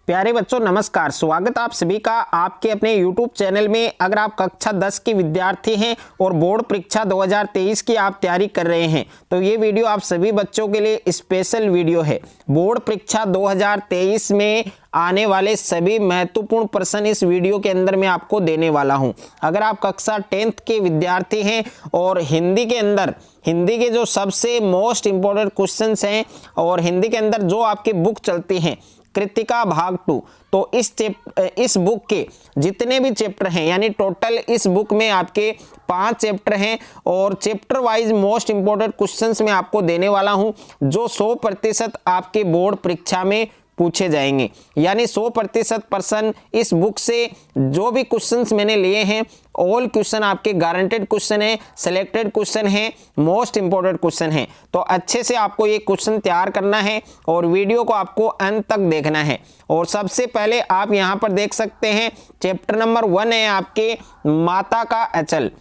प्यारे बच्चों नमस्कार, स्वागत आप सभी का आपके अपने YouTube चैनल में। अगर आप कक्षा 10 के विद्यार्थी हैं और बोर्ड परीक्षा 2023 की आप तैयारी कर रहे हैं तो ये वीडियो आप सभी बच्चों के लिए स्पेशल वीडियो है। बोर्ड परीक्षा 2023 में आने वाले सभी महत्वपूर्ण प्रश्न इस वीडियो के अंदर मैं आपको देने वाला हूं। अगर आप कक्षा 10th के विद्यार्थी हैं और हिंदी के अंदर हिंदी के जो सबसे मोस्ट इंपॉर्टेंट क्वेश्चंस हैं और हिंदी के अंदर जो आपकी बुक चलती हैं कृतिका भाग 2, तो इस बुक के जितने भी चैप्टर हैं यानी टोटल इस बुक में आपके 5 चैप्टर हैं और chapter wise most important questions मैं आपको देने वाला हूं जो 100% आपके बोर्ड परीक्षा में पूछे जाएंगे। यानी 100% प्रश्न इस बुक से जो भी क्वेश्चंस मैंने लिए हैं ऑल क्वेश्चन आपके गारंटेड क्वेश्चन है, सिलेक्टेड क्वेश्चन है, मोस्ट इंपॉर्टेंट क्वेश्चन है। तो अच्छे से आपको ये क्वेश्चन तैयार करना है और वीडियो को आपको अंत तक देखना है। और सबसे पहले आप यहाँ पर देख सकते हैं चैप्टर नंबर 1 है आपके माता का अंचल,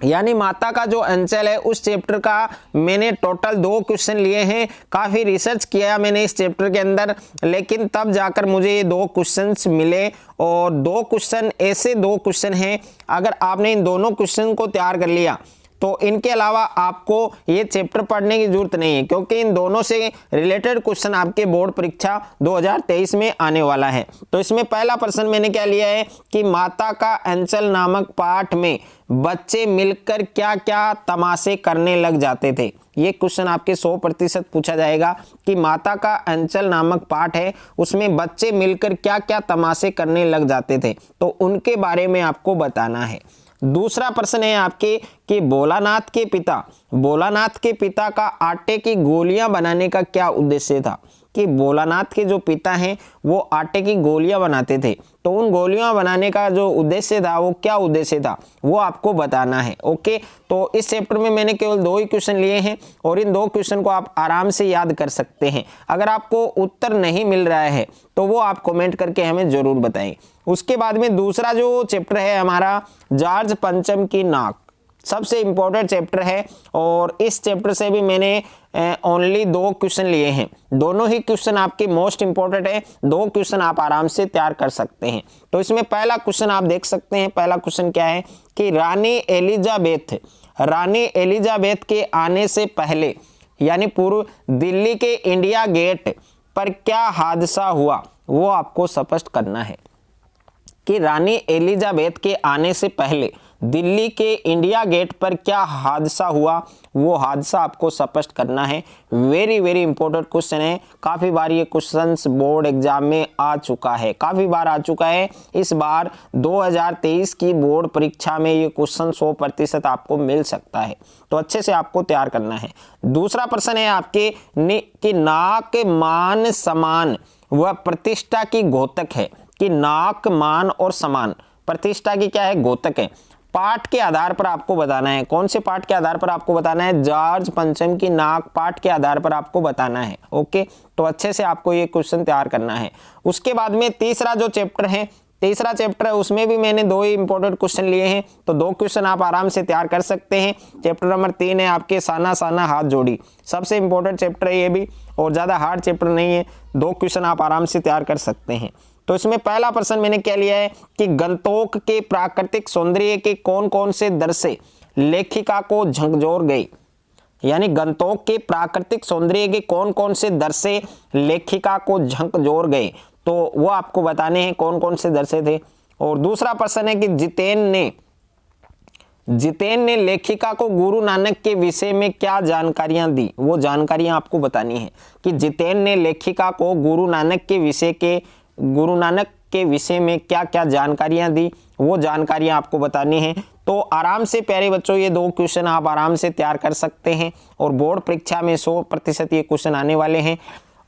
यानी माता का जो अंचल है उस चैप्टर का मैंने टोटल 2 क्वेश्चन लिए हैं। काफ़ी रिसर्च किया मैंने इस चैप्टर के अंदर, लेकिन तब जाकर मुझे ये 2 क्वेश्चंस मिले और 2 क्वेश्चन ऐसे 2 क्वेश्चन हैं अगर आपने इन दोनों क्वेश्चन को तैयार कर लिया तो इनके अलावा आपको ये चैप्टर पढ़ने की जरूरत नहीं है, क्योंकि इन दोनों से रिलेटेड क्वेश्चन आपके बोर्ड परीक्षा 2023 में आने वाला है। तो इसमें पहला प्रश्न मैंने क्या लिया है कि माता का अंचल नामक पाठ में बच्चे मिलकर क्या क्या तमाशे करने लग जाते थे। ये क्वेश्चन आपके 100% पूछा जाएगा कि माता का अंचल नामक पाठ है उसमें बच्चे मिलकर क्या क्या तमाशे करने लग जाते थे, तो उनके बारे में आपको बताना है। दूसरा प्रश्न है आपके कि भोलानाथ के पिता का आटे की गोलियां बनाने का क्या उद्देश्य था। कि भोलानाथ के जो पिता हैं वो आटे की गोलियां बनाते थे, तो उन गोलियां बनाने का जो उद्देश्य था वो क्या उद्देश्य था वो आपको बताना है। ओके, तो इस चैप्टर में मैंने केवल 2 ही क्वेश्चन लिए हैं और इन 2 क्वेश्चन को आप आराम से याद कर सकते हैं। अगर आपको उत्तर नहीं मिल रहा है तो वो आप कमेंट करके हमें जरूर बताएं। उसके बाद में दूसरा जो चैप्टर है हमारा जॉर्ज पंचम की नाक, सबसे इंपॉर्टेंट चैप्टर है और इस चैप्टर से भी मैंने ओनली 2 क्वेश्चन लिए हैं। दोनों ही क्वेश्चन आपके मोस्ट इंपॉर्टेंट है, 2 क्वेश्चन आप आराम से तैयार कर सकते हैं। तो इसमें पहला क्वेश्चन आप देख सकते हैं। पहला क्वेश्चन क्या है कि रानी एलिजाबेथ के आने से पहले यानी पूर्व दिल्ली के इंडिया गेट पर क्या हादसा हुआ वो आपको स्पष्ट करना है। कि रानी एलिजाबेथ के आने से पहले दिल्ली के इंडिया गेट पर क्या हादसा हुआ वो हादसा आपको स्पष्ट करना है। वेरी वेरी इंपॉर्टेंट क्वेश्चन है। काफ़ी बार ये क्वेश्चंस बोर्ड एग्जाम में आ चुका है, काफ़ी बार आ चुका है। इस बार 2023 की बोर्ड परीक्षा में ये क्वेश्चन 100% आपको मिल सकता है, तो अच्छे से आपको तैयार करना है। दूसरा प्रश्न है आपके कि नाक मान सम्मान वह प्रतिष्ठा की घोतक है। कि नाक मान और सम्मान प्रतिष्ठा की क्या है, घोतक है। पाठ के आधार पर आपको बताना है। कौन से पाठ के आधार पर आपको बताना है? जॉर्ज पंचम की नाक पाठ के आधार पर आपको बताना है। ओके, तो अच्छे से आपको ये क्वेश्चन तैयार करना है। उसके बाद में तीसरा जो चैप्टर है, तीसरा चैप्टर है उसमें भी मैंने 2 ही इंपॉर्टेंट क्वेश्चन लिए हैं, तो 2 क्वेश्चन आप आराम से तैयार कर सकते हैं। चैप्टर नंबर 3 है आपके साना साना हाथ जोड़ी, सबसे इंपॉर्टेंट चैप्टर है ये भी और ज़्यादा हार्ड चैप्टर नहीं है। 2 क्वेश्चन आप आराम से तैयार कर सकते हैं। तो इसमें पहला प्रश्न मैंने क्या लिया है कि गंतोक के प्राकृतिक सौंदर्य के कौन कौन से दृश्य लेखिका को झकझोर गए। यानी गंतोक के प्राकृतिक सौंदर्य के कौन कौन से दृश्य लेखिका को झकझोर गए, तो वो आपको बताने हैं कौन कौन से दृश्य थे। और दूसरा प्रश्न है कि जितेन ने लेखिका को गुरु नानक के विषय में क्या जानकारियां दी, वो जानकारियां आपको बतानी है। कि जितेन ने लेखिका को गुरु नानक के विषय में क्या क्या जानकारियां दी, वो जानकारियां आपको बतानी है। तो आराम से प्यारे बच्चों ये 2 क्वेश्चन आप आराम से तैयार कर सकते हैं और बोर्ड परीक्षा में 100% ये क्वेश्चन आने वाले हैं।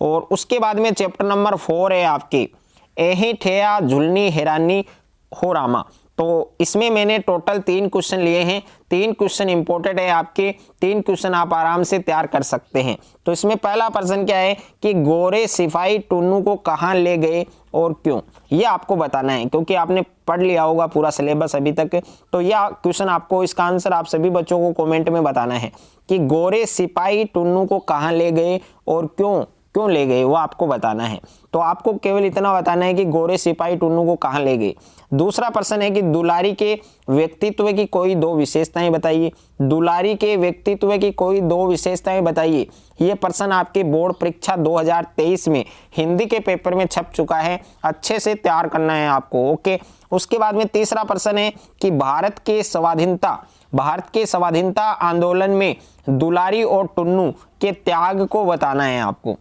और उसके बाद में चैप्टर नंबर 4 है आपके एही ठेया झुलनी हैरानी हो रामा, तो इसमें मैंने टोटल 3 क्वेश्चन लिए हैं। 3 क्वेश्चन इंपॉर्टेंट है आपके, 3 क्वेश्चन आप आराम से तैयार कर सकते हैं। तो इसमें पहला प्रश्न क्या है कि गोरे सिपाही टुन्नू को कहाँ ले गए और क्यों, ये आपको बताना है क्योंकि आपने पढ़ लिया होगा पूरा सिलेबस अभी तक। तो यह क्वेश्चन आपको, इसका आंसर आप सभी बच्चों को कमेंट में बताना है कि गोरे सिपाही टुन्नू को कहाँ ले गए और क्यों क्यों ले गए वो आपको बताना है। तो आपको केवल इतना बताना है कि गोरे सिपाही टुन्नू को कहाँ ले गए। दूसरा प्रश्न है कि दुलारी के व्यक्तित्व की कोई दो विशेषताएं बताइए। दुलारी के व्यक्तित्व की कोई दो विशेषताएं बताइए। ये प्रश्न आपके बोर्ड परीक्षा 2023 में हिंदी के पेपर में छप चुका है, अच्छे से तैयार करना है आपको। ओके, उसके बाद में तीसरा प्रश्न है कि भारत के स्वाधीनता आंदोलन में दुलारी और टुन्नू के त्याग को बताना है आपको,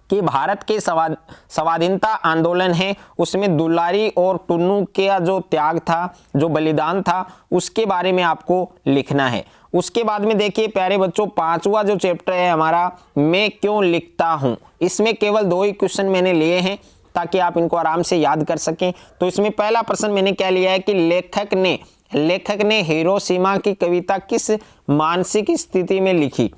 कि भारत के स्वाधीनता आंदोलन है उसमें दुलारी और टुन्नू का जो त्याग था, जो बलिदान था, उसके बारे में आपको लिखना है। उसके बाद में देखिए प्यारे बच्चों, 5वां जो चैप्टर है हमारा, मैं क्यों लिखता हूं, इसमें केवल 2 ही क्वेश्चन मैंने लिए हैं ताकि आप इनको आराम से याद कर सकें। तो इसमें पहला प्रश्न मैंने क्या लिया है कि लेखक ने हिरोशिमा की कविता किस मानसिक स्थिति में लिखी।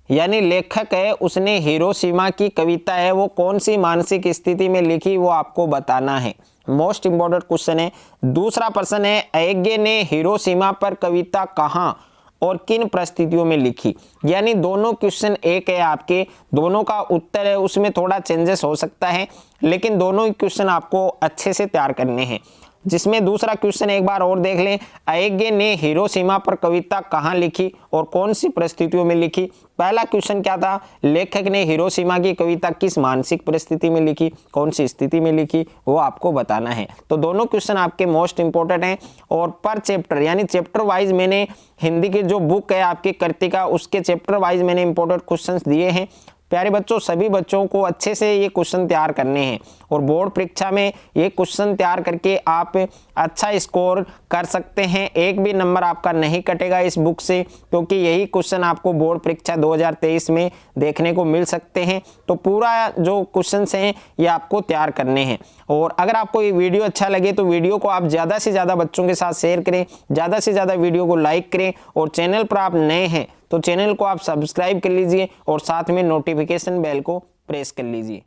यानी लेखक है उसने हिरोशिमा की कविता है वो कौन सी मानसिक स्थिति में लिखी वो आपको बताना है। मोस्ट इंपॉर्टेंट क्वेश्चन है। दूसरा प्रश्न है अय्यंगार ने हिरोशिमा पर कविता कहाँ और किन परिस्थितियों में लिखी। यानी दोनों क्वेश्चन एक है आपके, दोनों का उत्तर है उसमें थोड़ा चेंजेस हो सकता है, लेकिन दोनों ही क्वेश्चन आपको अच्छे से तैयार करने हैं। जिसमें दूसरा क्वेश्चन एक बार और देख लें, अय्यंगार ने हिरोशिमा पर कविता कहाँ लिखी और कौन सी परिस्थितियों में लिखी। पहला क्वेश्चन क्या था, लेखक ने हिरोशिमा की कविता किस मानसिक परिस्थिति में लिखी, कौन सी स्थिति में लिखी, वो आपको बताना है। तो दोनों क्वेश्चन आपके मोस्ट इंपॉर्टेंट हैं और पर चैप्टर यानी चैप्टर वाइज मैंने हिंदी की जो बुक है आपकी कृतिका, उसके चैप्टर वाइज मैंने इंपॉर्टेंट क्वेश्चन दिए हैं। प्यारे बच्चों, सभी बच्चों को अच्छे से ये क्वेश्चन तैयार करने हैं और बोर्ड परीक्षा में ये क्वेश्चन तैयार करके आप अच्छा स्कोर कर सकते हैं। एक भी नंबर आपका नहीं कटेगा इस बुक से, क्योंकि यही क्वेश्चन आपको बोर्ड परीक्षा 2023 में देखने को मिल सकते हैं। तो पूरा जो क्वेश्चन हैं ये आपको तैयार करने हैं। और अगर आपको ये वीडियो अच्छा लगे तो वीडियो को आप ज़्यादा से ज़्यादा बच्चों के साथ शेयर करें, ज़्यादा से ज़्यादा वीडियो को लाइक करें और चैनल पर आप नए हैं तो चैनल को आप सब्सक्राइब कर लीजिए और साथ में नोटिफिकेशन बेल को प्रेस कर लीजिए।